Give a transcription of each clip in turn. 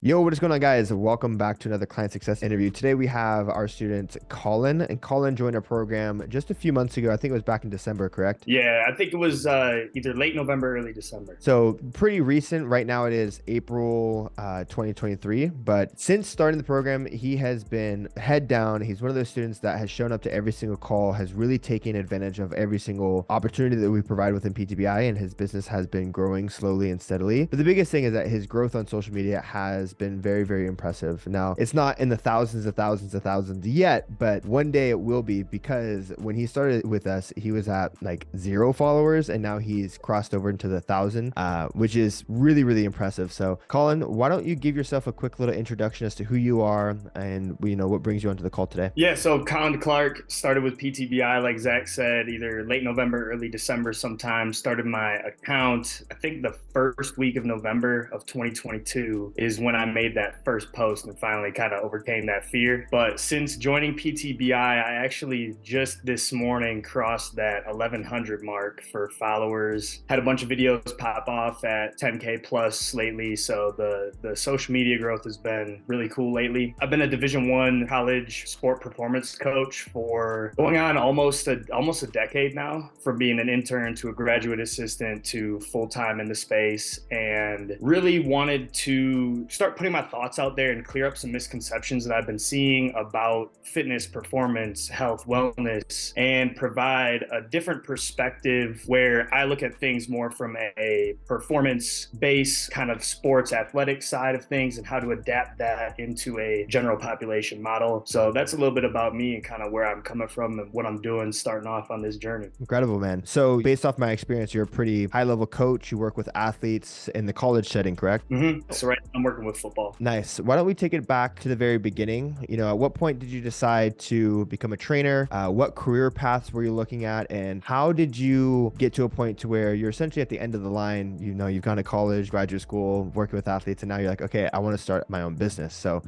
Yo, what is going on, guys? Welcome back to another client success interview. Today we have our student Colin, and Colin joined our program just a few months ago. I think it was back in December, correct? Yeah, I think it was either late November, early December. So pretty recent. Right now it is April 2023. But since starting the program, he has been head down. He's one of those students that has shown up to every single call, has really taken advantage of every single opportunity that we provide within PTBI, and his business has been growing slowly and steadily. But the biggest thing is that his growth on social media has been very, very impressive. Now, it's not in the thousands of thousands of thousands yet, but one day it will be, because when he started with us, he was at like 0 followers, and now he's crossed over into the 1,000, which is really, really impressive. So, Colin, why don't you give yourself a quick little introduction as to who you are and what brings you onto the call today? Yeah, so Colin DeClark started with PTBI, like Zach said, either late November, early December sometime. Started my account, I think the first week of November of 2022 is when I made that first post and finally kind of overcame that fear. But since joining PTBI, I actually just this morning crossed that 1,100 mark for followers. Had a bunch of videos pop off at 10K plus lately. So the social media growth has been really cool lately. I've been a Division I college sport performance coach for going on almost a decade now, from being an intern to a graduate assistant to full-time in the space, and really wanted to start putting my thoughts out there and clear up some misconceptions that I've been seeing about fitness, performance, health, wellness, and provide a different perspective where I look at things more from a performance-based kind of sports athletic side of things and how to adapt that into a general population model. So that's a little bit about me and kind of where I'm coming from and what I'm doing starting off on this journey. Incredible, man. So, based off my experience, you're a pretty high level coach. You work with athletes in the college setting, correct? So right now I'm working with football. Nice. Why don't we take it back to the very beginning? At what point did you decide to become a trainer? What career paths were you looking at? And how did you get to a point to where you're essentially at the end of the line? You've gone to college, graduate school, working with athletes, and now you're like, okay, I want to start my own business. So,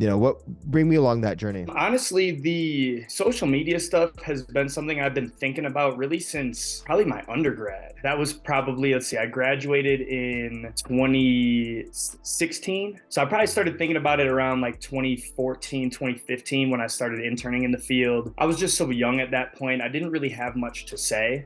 bring me along that journey. Honestly, the social media stuff has been something I've been thinking about really since probably my undergrad. That was probably, let's see, I graduated in 2016. So I probably started thinking about it around like 2014, 2015 when I started interning in the field. I was just so young at that point. I didn't really have much to say.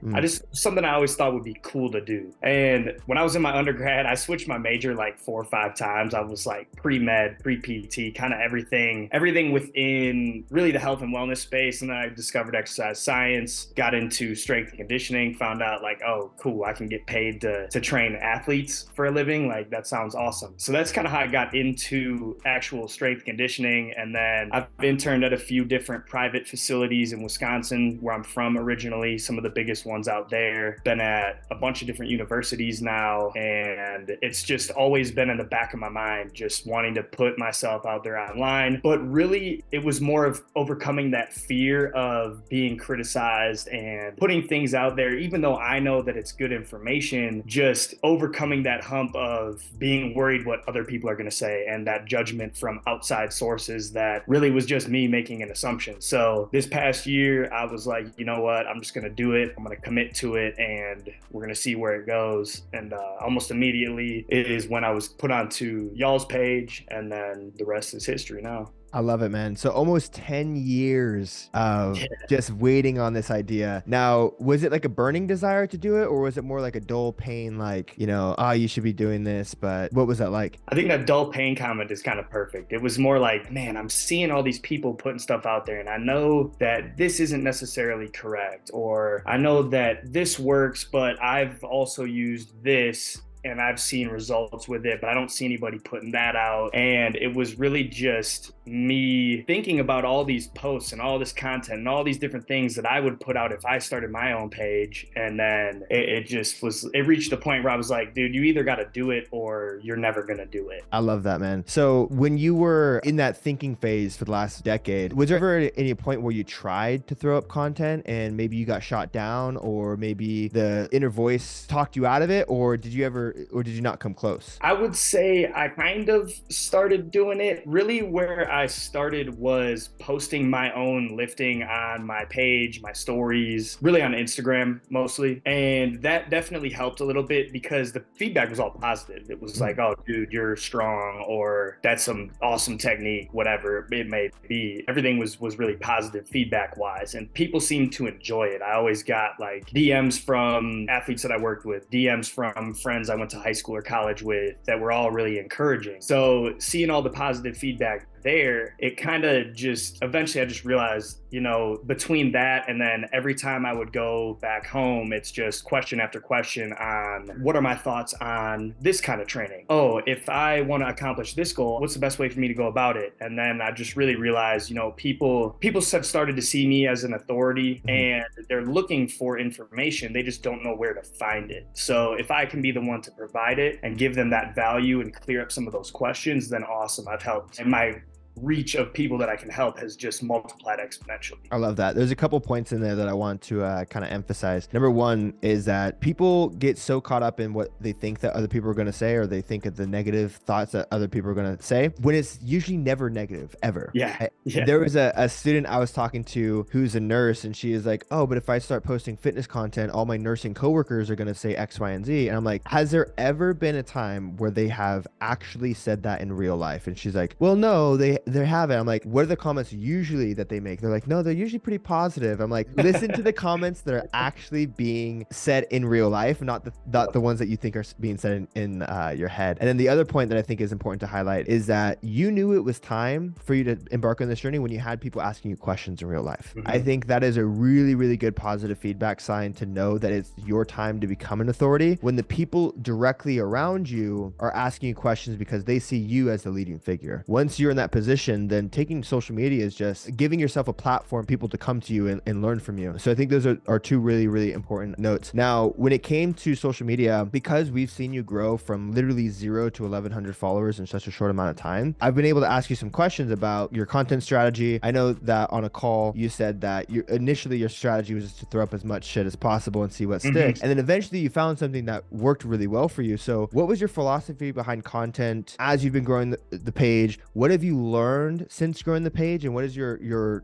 Something I always thought would be cool to do. And when I was in my undergrad, I switched my major like 4 or 5 times. I was like pre-med, pre-PT, kind of everything within really the health and wellness space. And then I discovered exercise science, got into strength and conditioning, found out like, oh, cool, I can get paid to train athletes for a living. Like, that sounds awesome. So that's kind of how I got into actual strength conditioning. And then I've interned at a few different private facilities in Wisconsin, where I'm from originally, some of the biggest ones out there. Been at a bunch of different universities now. And it's just always been in the back of my mind, just wanting to put myself out there online. But really, it was more of overcoming that fear of being criticized and putting things out there, even though I know that it's good information, just overcoming that hump of being worried what other people are going to say and that judgment from outside sources that really was just me making an assumption. So this past year, I was like, you know what, I'm just going to do it. I'm going to commit to it, and we're going to see where it goes. And almost immediately is when I was put onto y'all's page, and then the rest is history now. I love it, man. So almost 10 years of just waiting on this idea. Now, was it like a burning desire to do it, or was it more like a dull pain, like, you should be doing this, but what was that like? I think that dull pain comment is kind of perfect. It was more like, man, I'm seeing all these people putting stuff out there, and I know that this isn't necessarily correct, or I know that this works, but I've also used this and I've seen results with it, but I don't see anybody putting that out. And it was really just me thinking about all these posts and all this content and all these different things that I would put out if I started my own page. And then it reached a point where I was like, dude, you either got to do it or you're never going to do it. I love that, man. So when you were in that thinking phase for the last decade, was there ever any point where you tried to throw up content and maybe you got shot down, or maybe the inner voice talked you out of it? Or did you ever or did you not come close? I would say I kind of started doing it. Really, where I started was posting my own lifting on my page, my stories, really on Instagram mostly. And that definitely helped a little bit because the feedback was all positive. It was like, oh, dude, you're strong, or that's some awesome technique, whatever it may be. Everything was really positive feedback wise, and people seemed to enjoy it. I always got like DMs from athletes that I worked with, DMs from friends I went to high school or college with that were all really encouraging. So seeing all the positive feedback there, it kind of just eventually I just realized, you know, between that and then every time I would go back home, it's just question after question on what are my thoughts on this kind of training. Oh, if I want to accomplish this goal, what's the best way for me to go about it? And then I just really realized, you know, people have started to see me as an authority and they're looking for information. They just don't know where to find it. So if I can be the one to provide it and give them that value and clear up some of those questions, then awesome, I've helped. And my reach of people that I can help has just multiplied exponentially. I love that. There's a couple points in there that I want to kind of emphasize. Number one is that people get so caught up in what they think that other people are going to say, or they think of the negative thoughts that other people are going to say, when it's usually never negative, ever. Yeah. There was a student I was talking to who's a nurse, and she is like, oh, but if I start posting fitness content, all my nursing coworkers are going to say X, Y, and Z. And I'm like, has there ever been a time where they have actually said that in real life? And she's like, well, no, they haven't. I'm like, what are the comments usually that they make? They're like, no, they're usually pretty positive. I'm like, listen to the comments that are actually being said in real life, not the ones that you think are being said in your head. And then the other point that I think is important to highlight is that you knew it was time for you to embark on this journey when you had people asking you questions in real life. I think that is a really, really good positive feedback sign to know that it's your time to become an authority when the people directly around you are asking you questions because they see you as the leading figure. Once you're in that position, then taking social media is just giving yourself a platform, people to come to you and learn from you. So I think those are two really, really important notes. Now, when it came to social media, because we've seen you grow from literally 0 to 1,100 followers in such a short amount of time, I've been able to ask you some questions about your content strategy. I know that on a call, you said that initially your strategy was just to throw up as much shit as possible and see what sticks. And then eventually you found something that worked really well for you. So what was your philosophy behind content as you've been growing the page? What have you learned since growing the page, and what is your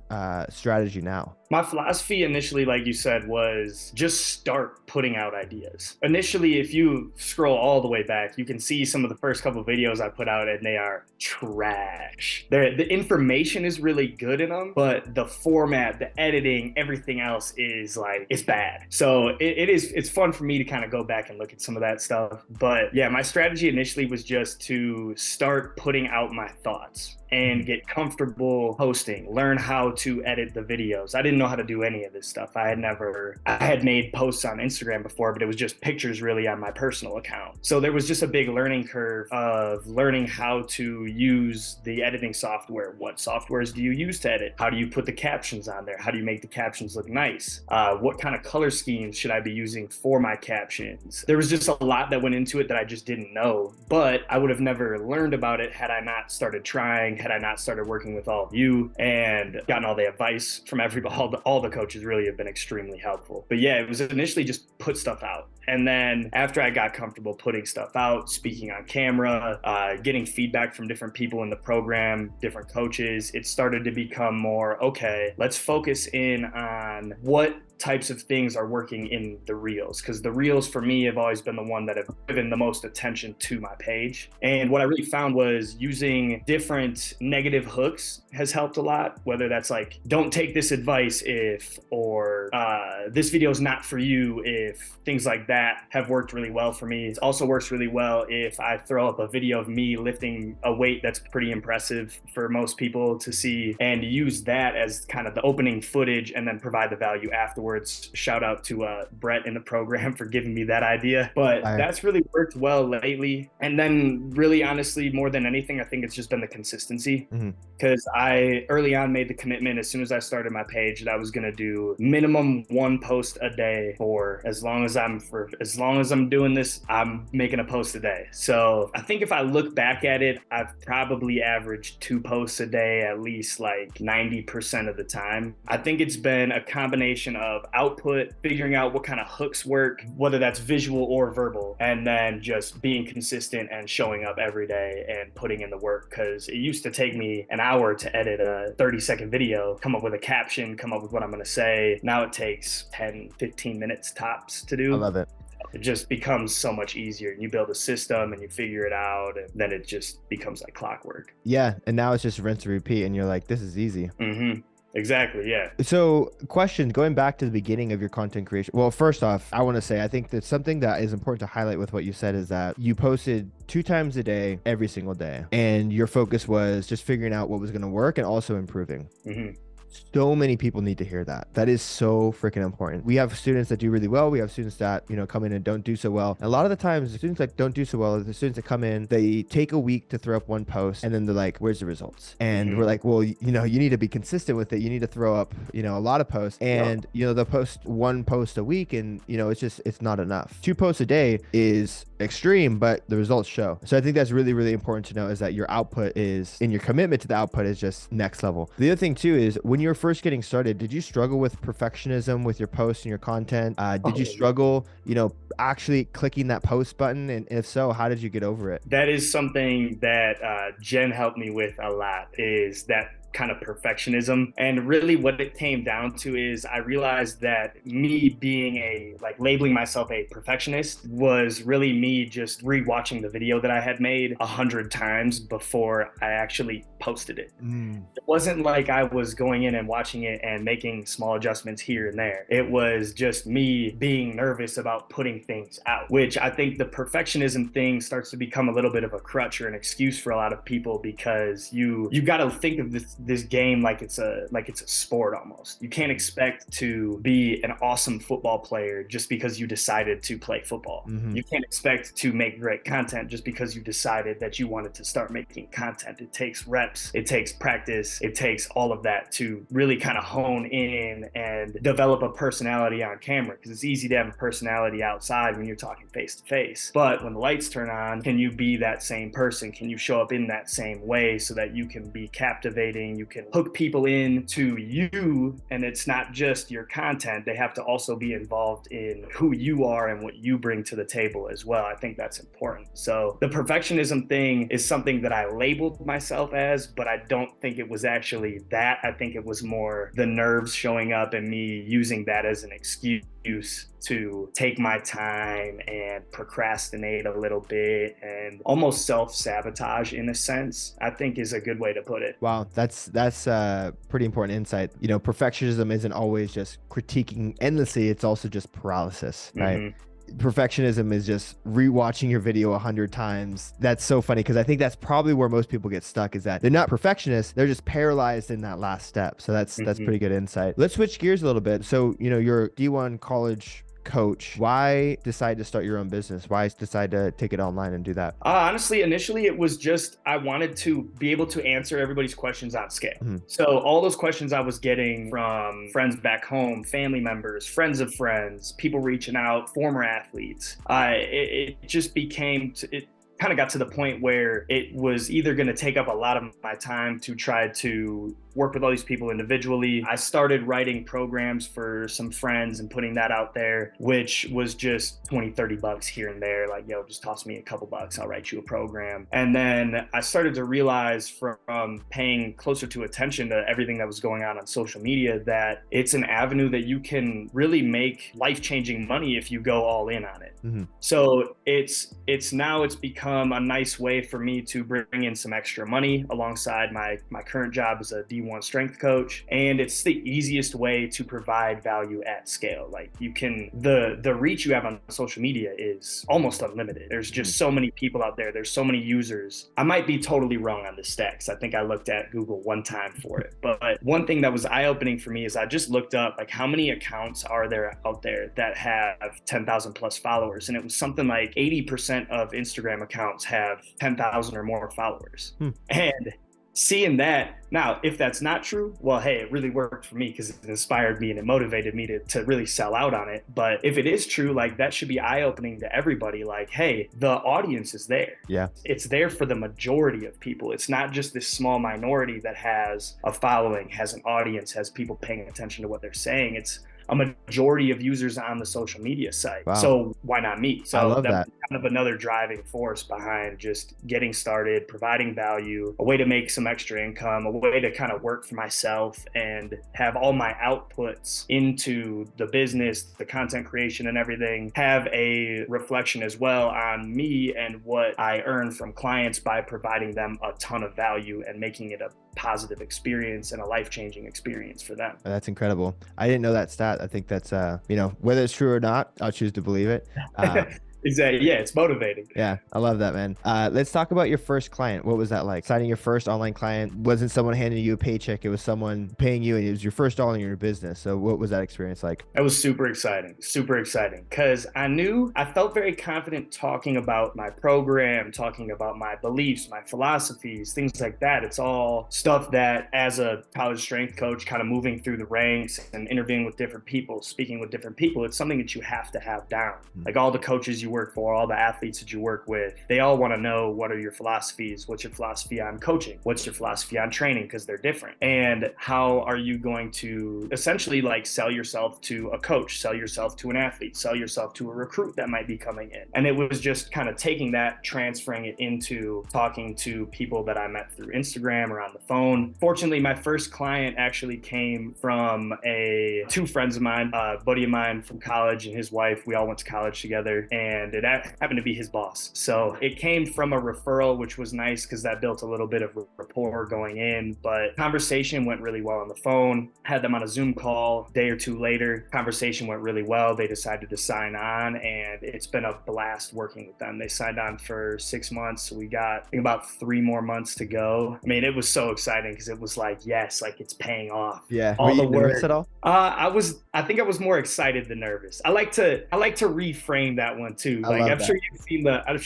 strategy now? My philosophy initially, like you said, was just start putting out ideas. Initially, if you scroll all the way back, you can see some of the first couple of videos I put out and they are trash. The information is really good in them, but the format, the editing, everything else is like, it's bad. So it's fun for me to kind of go back and look at some of that stuff. But yeah, my strategy initially was just to start putting out my thoughts and get comfortable posting, learn how to edit the videos. I didn't know how to do any of this stuff. I had made posts on Instagram before, but it was just pictures really on my personal account. So there was just a big learning curve of learning how to use the editing software. What softwares do you use to edit? How do you put the captions on there? How do you make the captions look nice? What kind of color schemes should I be using for my captions? There was just a lot that went into it that I just didn't know, but I would have never learned about it had I not started trying, had I not started working with all of you and gotten all the advice from everybody. All the coaches really have been extremely helpful. But yeah, it was initially just put stuff out. And then after I got comfortable putting stuff out, speaking on camera, getting feedback from different people in the program, different coaches, it started to become more, okay, let's focus in on what types of things are working in the reels, because the reels for me have always been the one that have given the most attention to my page. And what I really found was using different negative hooks has helped a lot, whether that's like, don't take this advice if, or this video is not for you if, things like that have worked really well for me. It also works really well if I throw up a video of me lifting a weight that's pretty impressive for most people to see and use that as kind of the opening footage and then provide the value afterwards. Shout out to Brett in the program for giving me that idea. But that's really worked well lately. And then really honestly, more than anything, I think it's just been the consistency. Because I early on made the commitment as soon as I started my page that I was going to do minimum one post a day for as long as I'm doing this, I'm making a post a day. So I think if I look back at it, I've probably averaged 2 posts a day, at least like 90% of the time. I think it's been a combination of of output, figuring out what kind of hooks work, whether that's visual or verbal, and then just being consistent and showing up every day and putting in the work. Because it used to take me an hour to edit a 30-second video, come up with a caption, come up with what I'm going to say. Now it takes 10, 15 minutes tops to do. I love it. It just becomes so much easier. You build a system and you figure it out, and then it just becomes like clockwork. Yeah. And now it's just rinse and repeat, and you're like, this is easy. Mm-hmm. Exactly. Yeah. So question, going back to the beginning of your content creation. Well, first off, I want to say, I think that something that is important to highlight with what you said is that you posted 2 times a day, every single day. And your focus was just figuring out what was going to work and also improving. Mm-hmm. So many people need to hear that. That is so freaking important. We have students that do really well. We have students that, come in and don't do so well. And a lot of the times, the students that don't do so well are the students that come in, they take a week to throw up one post, and then they're like, where's the results? And we're like, well, you need to be consistent with it. You need to throw up, a lot of posts, and, they'll post 1 post a week, and, it's not enough. 2 posts a day is extreme, but the results show. So I think that's really, really important to know, is that your output and your commitment to the output is just next level. The other thing too is, when you're first getting started, did you struggle with perfectionism with your posts and your content? Did you struggle, actually clicking that post button? And if so, how did you get over it? That is something that Jen helped me with a lot, is that kind of perfectionism. And really what it came down to is I realized that me being labeling myself a perfectionist was really me just rewatching the video that I had made 100 times before I actually posted it. It wasn't like I was going in and watching it and making small adjustments here and there. It was just me being nervous about putting things out, which I think the perfectionism thing starts to become a little bit of a crutch or an excuse for a lot of people, because you got to think of this game like it's a sport almost. You can't expect to be an awesome football player just because you decided to play football. You can't expect to make great content just because you decided that you wanted to start making content. It takes reps, it takes practice, it takes all of that to really kind of hone in and develop a personality on camera, because it's easy to have a personality outside when you're talking face to face. But when the lights turn on, can you be that same person? Can you show up in that same way so that you can be captivating? You can hook people in to you, and it's not just your content. They have to also be involved in who you are and what you bring to the table as well. I think that's important. So the perfectionism thing is something that I labeled myself as, but I don't think it was actually that. I think it was more the nerves showing up and me using that as an excuse to take my time and procrastinate a little bit and almost self-sabotage in a sense, I think is a good way to put it. Wow, that's pretty important insight. Perfectionism isn't always just critiquing endlessly, it's also just paralysis, right? Perfectionism is just rewatching your video 100 times. That's so funny, because I think that's probably where most people get stuck, is that they're not perfectionists, they're just paralyzed in that last step. So that's pretty good insight. Let's switch gears a little bit. So you're D1 college coach. Why decide to start your own business? Why decide to take it online and do that? Honestly, initially it was just I wanted to be able to answer everybody's questions on scale. So all those questions I was getting from friends back home, family members, friends of friends, people reaching out, former athletes, it just became it kind of got to the point where it was either going to take up a lot of my time to try to work with all these people individually. I started writing programs for some friends and putting that out there, which was just 20, 30 bucks here and there. Like, yo, just toss me a couple bucks, I'll write you a program. And then I started to realize from paying closer to attention to everything that was going on social media, that it's an avenue that you can really make life-changing money if you go all in on it. So it's become a nice way for me to bring in some extra money alongside my current job as a D1 strength coach, and it's the easiest way to provide value at scale. Like, you can the reach you have on social media is almost unlimited. There's just so many people out there. There's so many users. I might be totally wrong on the stats. I think I looked at Google one time for it, but one thing that was eye-opening for me is I just looked up like how many accounts are there out there that have 10,000 plus followers, and it was something like 80% of Instagram accounts have 10,000 or more followers. And seeing that, now, if that's not true, well, hey, it really worked for me because it inspired me and it motivated me to really sell out on it. But if it is true, like, that should be eye-opening to everybody. Like, hey, the audience is there. Yeah. It's there for the majority of people. It's not just this small minority that has a following, has an audience, has people paying attention to what they're saying. a majority of users on the social media site. Wow. So why not me? I So love that. kind of another driving force behind just getting started, providing value, a way to make some extra income, a way to kind of work for myself and have all my outputs into the business, the content creation and everything, have a reflection as well on me and what I earn from clients by providing them a ton of value and making it a positive experience and a life-changing experience for them. That's incredible. I didn't know that stat. I think that's, whether it's true or not, I'll choose to believe it. Exactly. Yeah, it's motivating. Yeah, I love that, man. Let's talk about your first client. What was that like? Signing your first online client wasn't someone handing you a paycheck. It was someone paying you, and it was your first dollar in your business. So what was that experience like? That was super exciting because I felt very confident talking about my program, talking about my beliefs, my philosophies, things like that. It's all stuff that as a college strength coach, kind of moving through the ranks and interviewing with different people, speaking with different people, it's something that you have to have down. Like all the coaches you work for, all the athletes that you work with, they all want to know what are your philosophies, what's your philosophy on coaching, what's your philosophy on training, because they're different, and how are you going to essentially like sell yourself to a coach, sell yourself to an athlete, sell yourself to a recruit that might be coming in. And it was just kind of taking that, transferring it into talking to people that I met through Instagram or on the phone. Fortunately, my first client actually came from two friends of mine, a buddy of mine from college and his wife. We all went to college together, and it happened to be his boss. So it came from a referral, which was nice because that built a little bit of rapport going in. But conversation went really well on the phone. Had them on a Zoom call a day or two later. Conversation went really well. They decided to sign on, and it's been a blast working with them. They signed on for 6 months. So we got, I think, about 3 more months to go. I mean, it was so exciting because it was like, yes, like it's paying off. Yeah. All Were you the work. nervous at all? I think I was more excited than nervous. I like to reframe that one too. Like I'm sure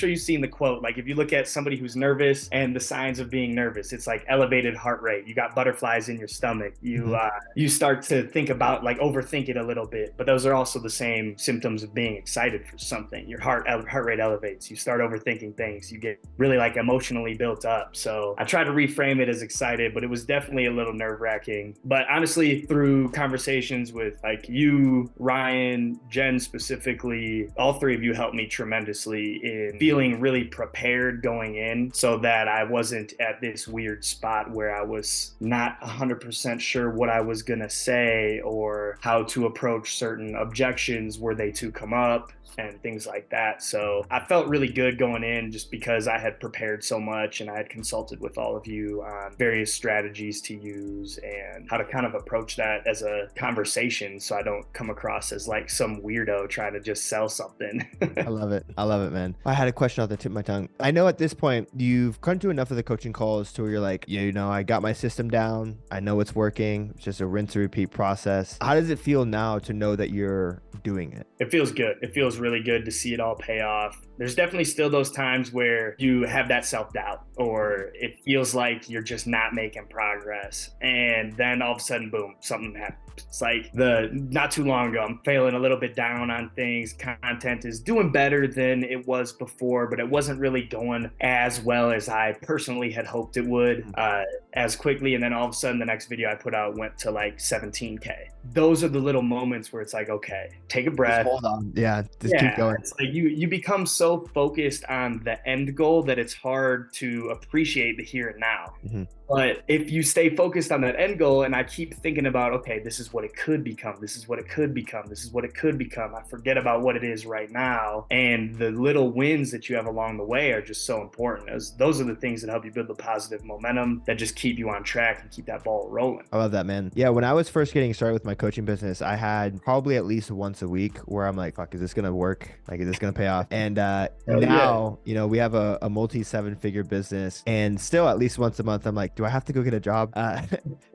you've seen the quote. Like if you look at somebody who's nervous and the signs of being nervous, it's like elevated heart rate. You got butterflies in your stomach. You start to think about like overthink it a little bit. But those are also the same symptoms of being excited for something. Your heart rate elevates. You start overthinking things. You get really like emotionally built up. So I try to reframe it as excited, but it was definitely a little nerve-wracking. But honestly, through conversations with like you, Ryan, Jen specifically, all three of you helped me tremendously in feeling really prepared going in so that I wasn't at this weird spot where I was not 100% sure what I was going to say or how to approach certain objections were they to come up and things like that. So I felt really good going in just because I had prepared so much and I had consulted with all of you on various strategies to use and how to kind of approach that as a conversation so I don't come across as like some weirdo trying to just sell something. I love it. I love it, man. I had a question off the tip of my tongue. I know at this point you've come to enough of the coaching calls to where you're like, I got my system down. I know it's working. It's just a rinse and repeat process. How does it feel now to know that you're doing it? It feels good. It feels really good to see it all pay off. There's definitely still those times where you have that self-doubt or it feels like you're just not making progress. And then all of a sudden, boom, something happens. It's like not too long ago, I'm feeling a little bit down on things. Content is doing better than it was before, but it wasn't really going as well as I personally had hoped it would as quickly. And then all of a sudden, the next video I put out went to like 17K. Those are the little moments where it's like, okay, take a breath. Just hold on. Yeah, keep going. It's like you become so focused on the end goal that it's hard to appreciate the here and now. Mm-hmm. But if you stay focused on that end goal and I keep thinking about, okay, this is what it could become. This is what it could become. This is what it could become. I forget about what it is right now. And the little wins that you have along the way are just so important. Those are the things that help you build the positive momentum that just keep you on track and keep that ball rolling. I love that, man. Yeah, when I was first getting started with my coaching business, I had probably at least once a week where I'm like, fuck, is this going to work? Like, is this going to pay off? And now, we have a multi-7-figure business and still at least once a month, I'm like, do I have to go get a job?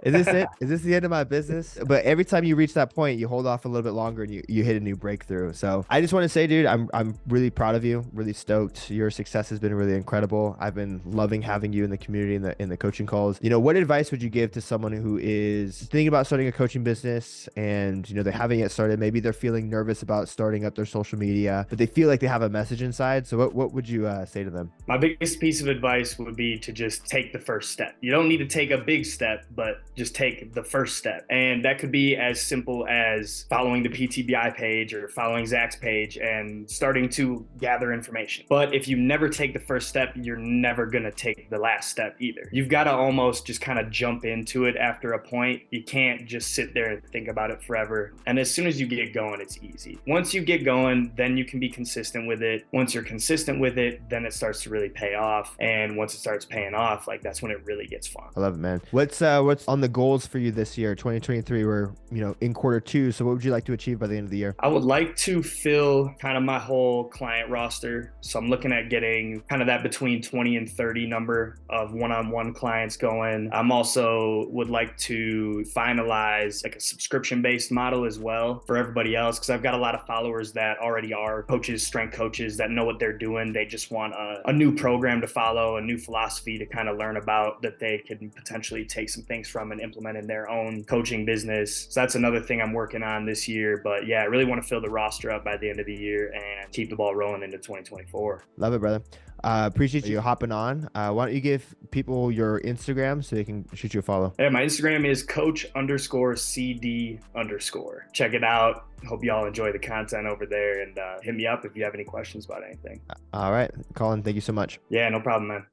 Is this it? Is this the end of my business? But every time you reach that point, you hold off a little bit longer and you hit a new breakthrough. So I just want to say, dude, I'm really proud of you, really stoked. Your success has been really incredible. I've been loving having you in the community in the coaching calls. what advice would you give to someone who is thinking about starting a coaching business and, they haven't yet started? Maybe they're feeling nervous about starting up their social media, but they feel like they have a message inside. So what would you say to them? My biggest piece of advice would be to just take the first step. You don't need to take a big step, but just take the first step. And that could be as simple as following the PTBI page or following Zach's page and starting to gather information. But if you never take the first step, you're never going to take the last step either. You've got to almost just kind of jump into it after a point. You can't just sit there and think about it forever. And as soon as you get going, it's easy. Once you get going, then you can be consistent with it. Once you're consistent with it, then it starts to really pay off. And once it starts paying off, like that's when it really gets fun. I love it, man. What's on the goals for you this year, 2023? We're, in Q2. So what would you like to achieve by the end of the year? I would like to fill kind of my whole client roster. So I'm looking at getting kind of that between 20 and 30 number of one-on-one clients going. I'm also would like to finalize like a subscription-based model as well for everybody else, because I've got a lot of followers that already are coaches, strength coaches that know what they're doing. They just want a new program to follow, a new philosophy to kind of learn about that they can potentially take some things from and implement in their own coaching business. So that's another thing I'm working on this year. But yeah, I really want to fill the roster up by the end of the year and keep the ball rolling into 2024. Love it, brother. Appreciate you hopping on. Why don't you give people your Instagram so they can shoot you a follow? Yeah, my Instagram is coach_CD_. Check it out. Hope y'all enjoy the content over there, and hit me up if you have any questions about anything. All right, Colin, thank you so much. Yeah, no problem, man.